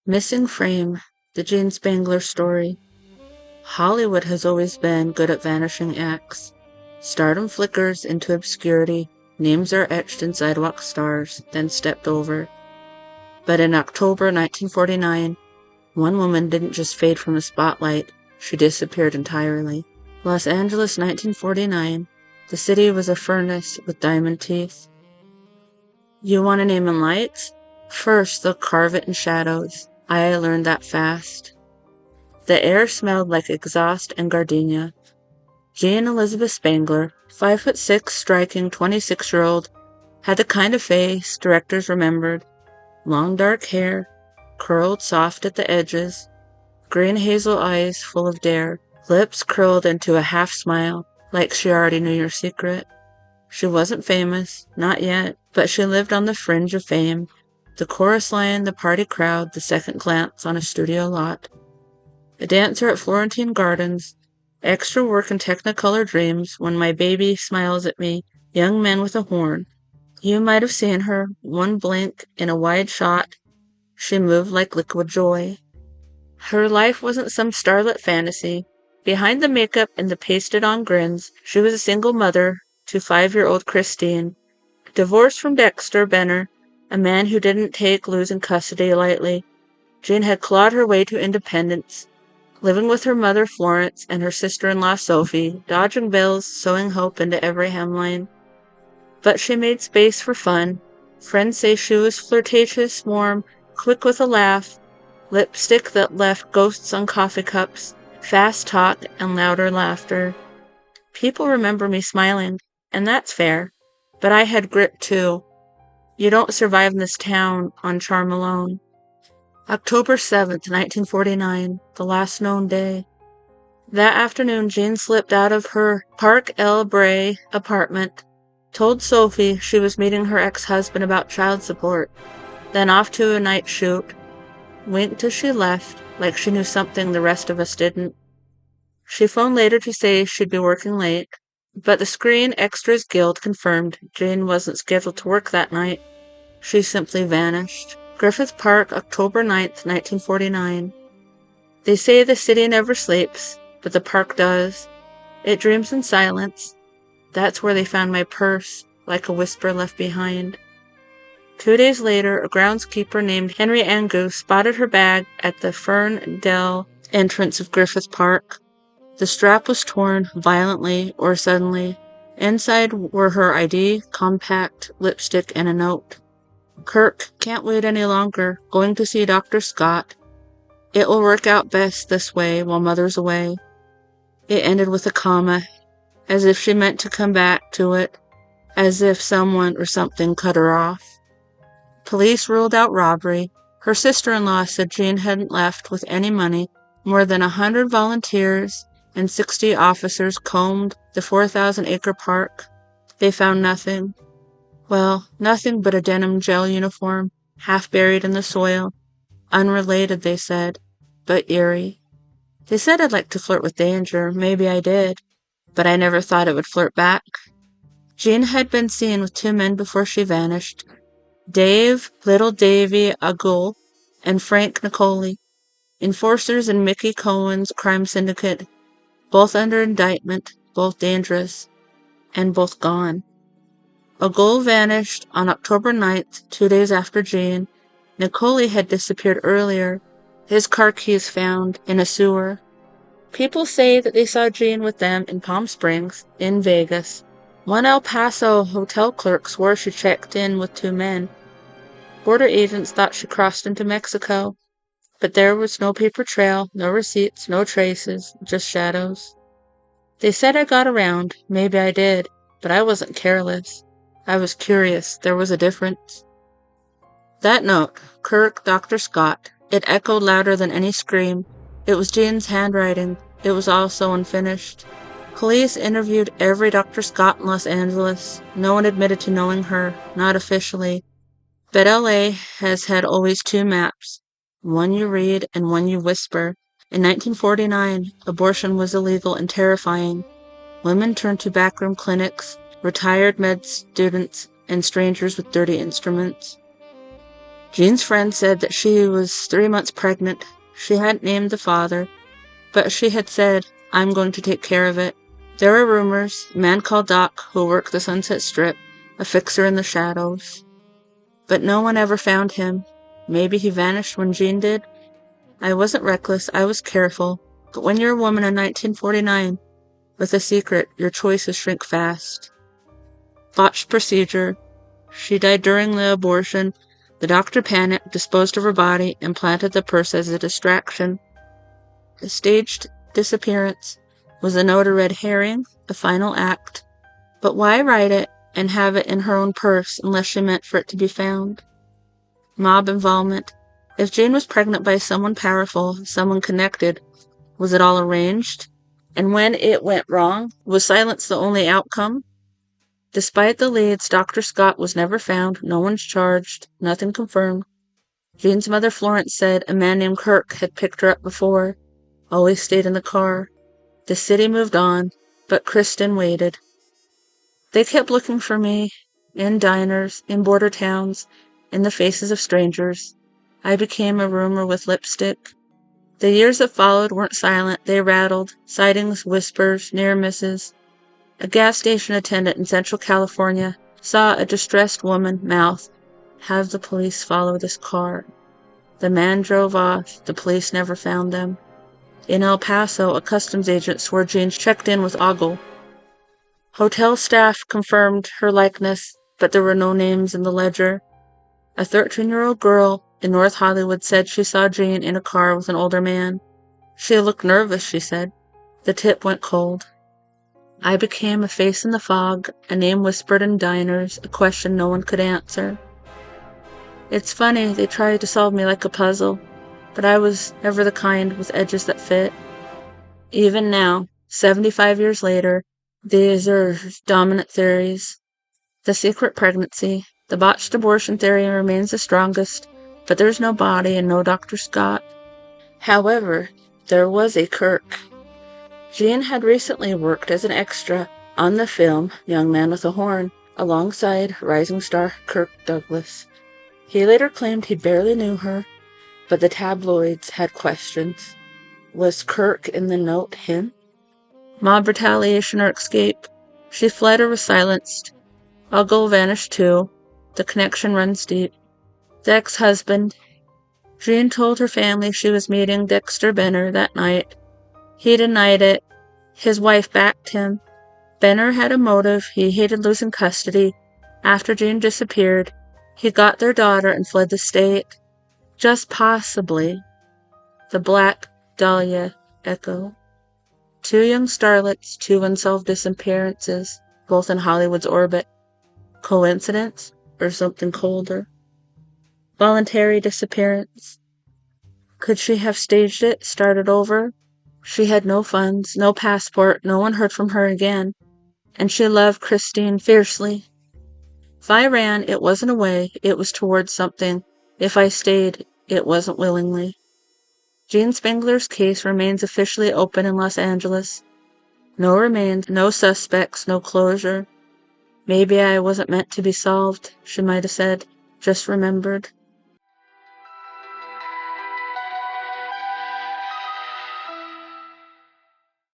Missing Frame, the Jane Spangler story. Hollywood has always been good at vanishing acts. Stardom flickers into obscurity, names are etched in sidewalk stars, then stepped over. But in October 1949, one woman didn't just fade from the spotlight, she disappeared entirely. Los Angeles, 1949. The city was a furnace with diamond teeth. You want a name in lights? First, they'll carve it in shadows. I learned that fast. The air smelled like exhaust and gardenia. Jane Elizabeth Spangler, 5'6", striking 26-year-old, had the kind of face directors remembered. Long dark hair, curled soft at the edges, green hazel eyes full of dare, lips curled into a half smile, like she already knew your secret. She wasn't famous, not yet, but she lived on the fringe of fame. The chorus line, the party crowd, the second glance on a studio lot. A dancer at Florentine Gardens, extra work in Technicolor Dreams, When My Baby Smiles at Me, Young Men with a Horn. You might have seen her, one blink, in a wide shot. She moved like liquid joy. Her life wasn't some starlit fantasy. Behind the makeup and the pasted-on grins, she was a single mother to 5-year-old Christine. Divorced from Dexter Benner, a man who didn't take losing custody lightly, Jane had clawed her way to independence, living with her mother Florence and her sister-in-law Sophie, dodging bills, sewing hope into every hemline. But she made space for fun. Friends say she was flirtatious, warm, quick with a laugh, lipstick that left ghosts on coffee cups, fast talk and louder laughter. People remember me smiling, and that's fair. But I had grit too. You don't survive in this town on charm alone. October 7th, 1949, the last known day. That afternoon, Jane slipped out of her Park El Bray apartment, told Sophie she was meeting her ex-husband about child support, then off to a night shoot, winked as she left, like she knew something the rest of us didn't. She phoned later to say she'd be working late, but the Screen Extras Guild confirmed Jane wasn't scheduled to work that night. She simply vanished. Griffith Park, October 9th, 1949. They say the city never sleeps, but the park does. It dreams in silence. That's where they found my purse, like a whisper left behind. 2 days later, a groundskeeper named Henry Angus spotted her bag at the Ferndale entrance of Griffith Park. The strap was torn violently or suddenly. Inside were her ID, compact, lipstick, and a note. Kirk, can't wait any longer. Going to see Dr. Scott. It will work out best this way while Mother's away. It ended with a comma, as if she meant to come back to it, as if someone or something cut her off. Police ruled out robbery. Her sister-in-law said Jane hadn't left with any money. More than 100 volunteers and 60 officers combed the 4,000-acre park. They found nothing. Well, nothing but a denim gel uniform, half buried in the soil. Unrelated, they said, but eerie. They said I'd like to flirt with danger. Maybe I did, but I never thought it would flirt back. Jane had been seen with 2 men before she vanished. Dave, Little Davy Agul, and Frank Nicoli, enforcers in Mickey Cohen's crime syndicate, both under indictment, both dangerous, and both gone. Agul vanished on October 9th, 2 days after Jane. Nicoli had disappeared earlier, his car keys found in a sewer. People say that they saw Jane with them in Palm Springs, in Vegas. One El Paso hotel clerk swore she checked in with 2 men. Border agents thought she crossed into Mexico, but there was no paper trail, no receipts, no traces, just shadows. They said I got around. Maybe I did, but I wasn't careless. I was curious. There was a difference. That note, Kirk, Dr. Scott, it echoed louder than any scream. It was Jane's handwriting. It was also unfinished. Police interviewed every Dr. Scott in Los Angeles. No one admitted to knowing her, not officially. But LA has had always 2 maps, one you read and one you whisper. In 1949, abortion was illegal and terrifying. Women turned to backroom clinics, retired med students, and strangers with dirty instruments. Jean's friend said that she was 3 months pregnant. She hadn't named the father, but she had said, "I'm going to take care of it." There were rumors, a man called Doc who worked the Sunset Strip, a fixer in the shadows. But no one ever found him. Maybe he vanished when Jean did. I wasn't reckless, I was careful. But when you're a woman in 1949 with a secret, your choices shrink fast. Botched procedure. She died during the abortion. The doctor panicked, disposed of her body, and planted the purse as a distraction. A staged disappearance. Was the note a red herring, a final act? But why write it and have it in her own purse unless she meant for it to be found? Mob involvement. If Jane was pregnant by someone powerful, someone connected, was it all arranged? And when it went wrong, was silence the only outcome? Despite the leads, Dr. Scott was never found, no one's charged, nothing confirmed. Jane's mother Florence said a man named Kirk had picked her up before, always stayed in the car. The city moved on, but Kristen waited. They kept looking for me, in diners, in border towns, in the faces of strangers. I became a rumor with lipstick. The years that followed weren't silent, they rattled, sightings, whispers, near misses. A gas station attendant in Central California saw a distressed woman mouth, "Have the police follow this car." The man drove off, the police never found them. In El Paso, a customs agent swore Jane checked in with Ogle. Hotel staff confirmed her likeness, but there were no names in the ledger. A 13-year-old girl in North Hollywood said she saw Jane in a car with an older man. She looked nervous, she said. The tip went cold. I became a face in the fog, a name whispered in diners, a question no one could answer. It's funny, they tried to solve me like a puzzle, but I was ever the kind with edges that fit. Even now, 75 years later, these are dominant theories. The secret pregnancy, the botched abortion theory remains the strongest, but there's no body and no Dr. Scott. However, there was a Kirk. Jean had recently worked as an extra on the film Young Man with a Horn, alongside rising star Kirk Douglas. He later claimed he barely knew her, but the tabloids had questions. Was Kirk in the note him? Mob retaliation or escape? She fled or was silenced. Ogle vanished too. The connection runs deep. The ex-husband. Jean told her family she was meeting Dexter Benner that night. He denied it. His wife backed him. Benner had a motive. He hated losing custody. After Jean disappeared, he got their daughter and fled the state. Just possibly. The Black Dahlia Echo. 2 young starlets, 2 unsolved disappearances, both in Hollywood's orbit. Coincidence or something colder? Voluntary disappearance. Could she have staged it, started over? She had no funds, no passport, no one heard from her again, and she loved Christine fiercely. If I ran, it wasn't away, it was towards something. If I stayed, it wasn't willingly. Jean Spangler's case remains officially open in Los Angeles. No remains, no suspects, no closure. Maybe I wasn't meant to be solved, she might have said, just remembered.